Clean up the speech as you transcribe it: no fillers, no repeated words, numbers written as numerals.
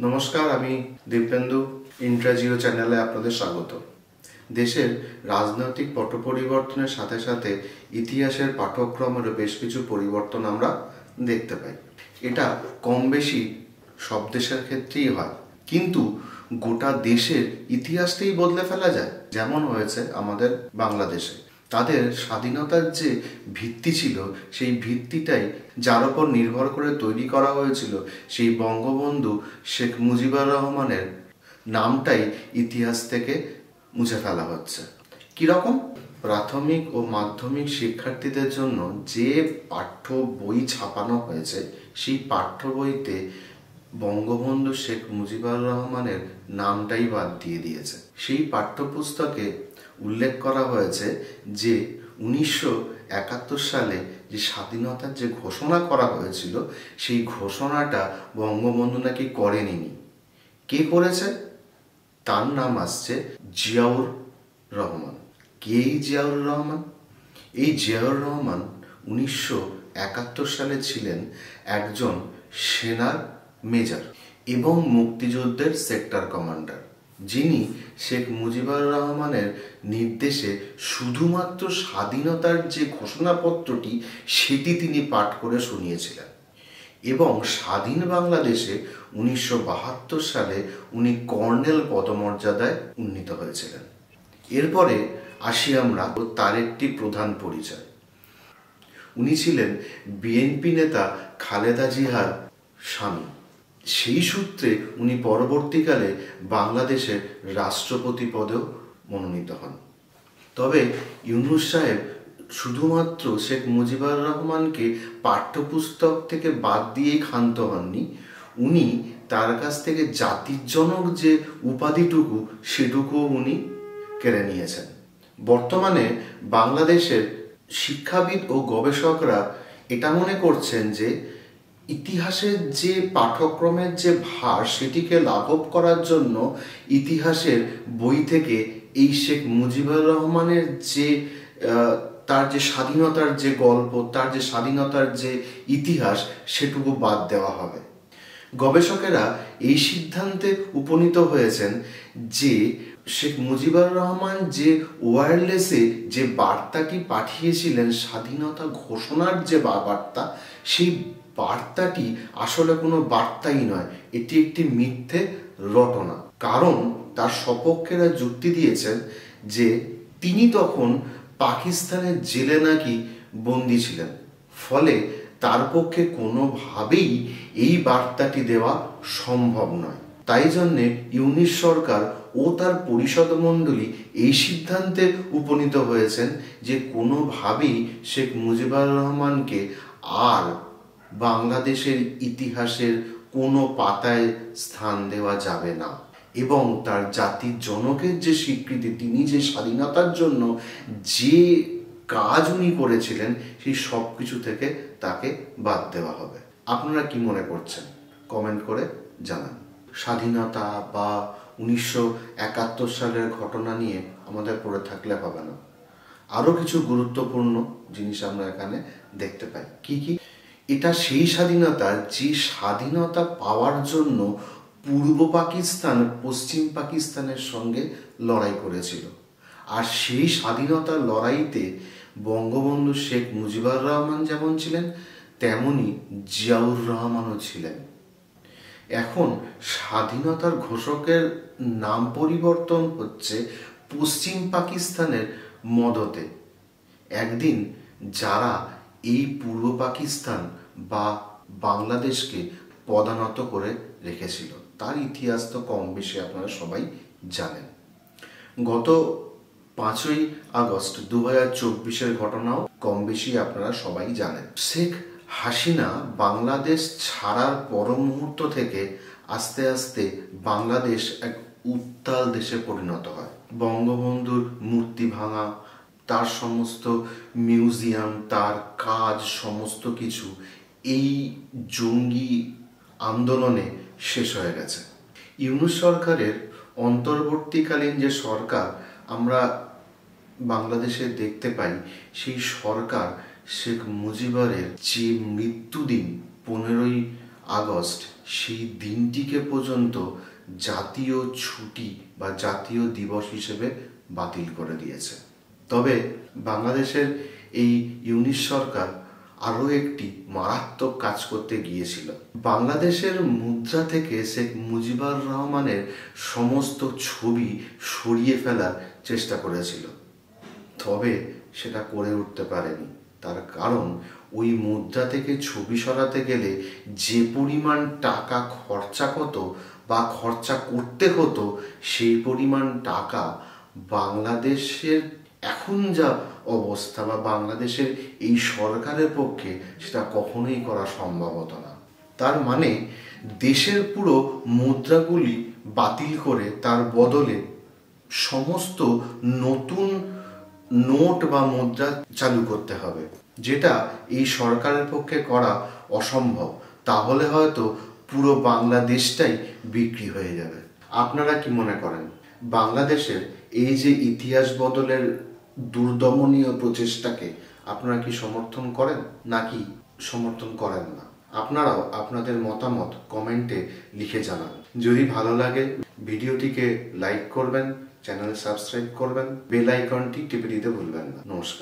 নমস্কার, আমি দিব্যেন্দু। ইন্ট্রাজিও চ্যানেলে আপনাদের স্বাগত। দেশের রাজনৈতিক পট পরিবর্তনের সাথে সাথে ইতিহাসের পাঠ্যক্রমেরও বেশ কিছু পরিবর্তন আমরা দেখতে পাই। এটা কম বেশি সব দেশের ক্ষেত্রেই হয়, কিন্তু গোটা দেশের ইতিহাসটাই বদলে ফেলা যায়। যেমন হয়েছে আমাদের বাংলাদেশে। তাদের স্বাধীনতার যে ভিত্তি ছিল, সেই ভিত্তিটাই যার ওপর নির্ভর করে তৈরি করা হয়েছিল, সেই বঙ্গবন্ধু শেখ মুজিবুর রহমানের নামটাই ইতিহাস থেকে মুছে ফেলা হচ্ছে। কীরকম? প্রাথমিক ও মাধ্যমিক শিক্ষার্থীদের জন্য যে পাঠ্য বই ছাপানো হয়েছে, সেই পাঠ্য বইতে বঙ্গবন্ধু শেখ মুজিবুর রহমানের নামটাই বাদ দিয়ে দিয়েছে। সেই পাঠ্যপুস্তকে উল্লেখ করা হয়েছে যে 1971 সালে যে স্বাধীনতার যে ঘোষণা করা হয়েছিল, সেই ঘোষণাটা বঙ্গবন্ধু নাকি করেনি। কে করেছে? তার নাম আসছে জিয়াউর রহমান। কে এই জিয়াউর রহমান? এই জিয়াউর রহমান 1971 সালে ছিলেন একজন সেনার মেজর এবং মুক্তিযুদ্ধের সেক্টর কমান্ডার, যিনি শেখ মুজিবুর রহমানের নির্দেশে শুধুমাত্র স্বাধীনতার যে ঘোষণাপত্রটি সেটি তিনি পাঠ করে শুনিয়েছিলেন। এবং স্বাধীন বাংলাদেশে 1972 সালে উনি কর্নেল পদমর্যাদায় উন্নীত হয়েছিলেন। এরপরে আসি আমরা তার একটি প্রধান পরিচয়। উনি ছিলেন বিএনপি নেতা খালেদা জিয়ার স্বামী। সেই সূত্রে উনি পরবর্তীকালে বাংলাদেশের রাষ্ট্রপতি পদেও মনোনীত হন। তবে ইউনূস সাহেব শুধুমাত্র শেখ মুজিবুর রহমানকে পাঠ্যপুস্তক থেকে বাদ দিয়েই ক্ষান্ত হননি, উনি তার কাছ থেকে জাতির জনক যে উপাধিটুকু সেটুকুও উনি কেড়ে নিয়েছেন। বর্তমানে বাংলাদেশের শিক্ষাবিদ ও গবেষকরা এটা মনে করছেন যে ইতিহাসের যে পাঠ্যক্রমের যে ভার, সেটিকে লাঘব করার জন্য ইতিহাসের বই থেকে এই শেখ মুজিবুর রহমানের যে তার যে স্বাধীনতার যে গল্প, তার যে স্বাধীনতার যে ইতিহাস, সেটুকু বাদ দেওয়া হবে। গবেষকেরা এই সিদ্ধান্তে উপনীত হয়েছেন যে শেখ মুজিবুর রহমান যে ওয়্যারলেসে যে বার্তাটি পাঠিয়েছিলেন, স্বাধীনতা ঘোষণার যে বার্তা, সেই বার্তাটি আসলে কোনো বার্তাই নয়, এটি একটি মিথ্যে রটনা। কারণ তার সপক্ষেরা যুক্তি দিয়েছেন যে তিনি তখন পাকিস্তানের জেলে নাকি বন্দী ছিলেন, ফলে তার পক্ষে কোনোভাবেই এই বার্তাটি দেওয়া সম্ভব নয়। তাই জন্যে ইউনিশ সরকার ও তার পরিষদ মণ্ডলী এই সিদ্ধান্তে উপনীত হয়েছেন যে কোনোভাবেই শেখ মুজিবুর রহমানকে আর বাংলাদেশের ইতিহাসের কোনো পাতায় স্থান দেওয়া যাবে না, এবং তার জাতির জনকের যে স্বীকৃতি, তিনি যে স্বাধীনতার জন্য যে কাজ উনি করেছিলেন, সেই সব কিছু থেকে তাকে বাদ দেওয়া হবে। আপনারা কি মনে করছেন? কমেন্ট করে জানান। স্বাধীনতা বা 1971 সালের ঘটনা নিয়ে আমাদের পড়ে থাকলে হবে না, আরও কিছু গুরুত্বপূর্ণ জিনিস আমরা এখানে দেখতে পাই। কি কি? এটা সেই স্বাধীনতা যে স্বাধীনতা পাওয়ার জন্য পূর্ব পাকিস্তান পশ্চিম পাকিস্তানের সঙ্গে লড়াই করেছিল, আর সেই স্বাধীনতার লড়াইতে বঙ্গবন্ধু শেখ মুজিবুর রহমান যেমন ছিলেন, তেমনি জিয়াউর রহমানও ছিলেন। এখন স্বাধীনতার ঘোষকের নাম পরিবর্তন হচ্ছে পশ্চিম পাকিস্তানের মদতে। একদিন যারা এই পূর্ব পাকিস্তান বা বাংলাদেশকে পদানত করে রেখেছিল, তার ইতিহাস তো কম বেশি আপনারা সবাই জানেন। গত 5ই আগস্ট 2024 ঘটনাও কম বেশি আপনারা সবাই জানেন। শেখ হাসিনা বাংলাদেশ ছাড়ার পর মুহূর্ত থেকে আস্তে আস্তে বাংলাদেশ এক উত্তাল দেশে পরিণত হয়। বঙ্গবন্ধুর মূর্তি ভাঙা, তার সমস্ত মিউজিয়াম, তার কাজ, সমস্ত কিছু এই জঙ্গি আন্দোলনে শেষ হয়ে গেছে। ইউনূস সরকারের অন্তর্বর্তীকালীন যে সরকার আমরা বাংলাদেশে দেখতে পাই, সেই সরকার শেখ মুজিবুরের যে মৃত্যুদিন 15ই আগস্ট সেই দিনটিকে পর্যন্ত জাতীয় ছুটি বা জাতীয় দিবস হিসেবে বাতিল করে দিয়েছে। তবে বাংলাদেশের এই ইউনিট সরকার আরও একটি মারাত্মক কাজ করতে গিয়েছিল। বাংলাদেশের মুদ্রা থেকে শেখ মুজিবুর রহমানের সমস্ত ছবি সরিয়ে ফেলার চেষ্টা করেছিল, তবে সেটা করে উঠতে পারেনি। তার কারণ ওই মুদ্রা থেকে ছবি সরাতে গেলে যে পরিমাণ টাকা খরচা হতো বা খরচা করতে হতো, সেই পরিমাণ টাকা বাংলাদেশের এখন যা অবস্থা বা বাংলাদেশের এই সরকারের পক্ষে সেটা কখনোই করা সম্ভব হতো না। তার মানে দেশের পুরো মুদ্রাগুলি বাতিল করে তার বদলে সমস্ত নতুন নোট বা মুদ্রা চালু করতে হবে, যেটা এই সরকারের পক্ষে করা অসম্ভব। তাহলে হয়তো পুরো বাংলাদেশটাই বিক্রি হয়ে যাবে। আপনারা কি মনে করেন, বাংলাদেশের এই যে ইতিহাস বদলের দুর্দমনীয় প্রচেষ্টাকে আপনারা কি সমর্থন করেন নাকি সমর্থন করেন না? আপনারাও আপনাদের মতামত কমেন্টে লিখে জানান। যদি ভালো লাগে ভিডিওটিকে লাইক করবেন, চ্যানেল সাবস্ক্রাইব করবেন, বেল আইকনটি টিপে দিতে ভুলবেন না। নমস্কার।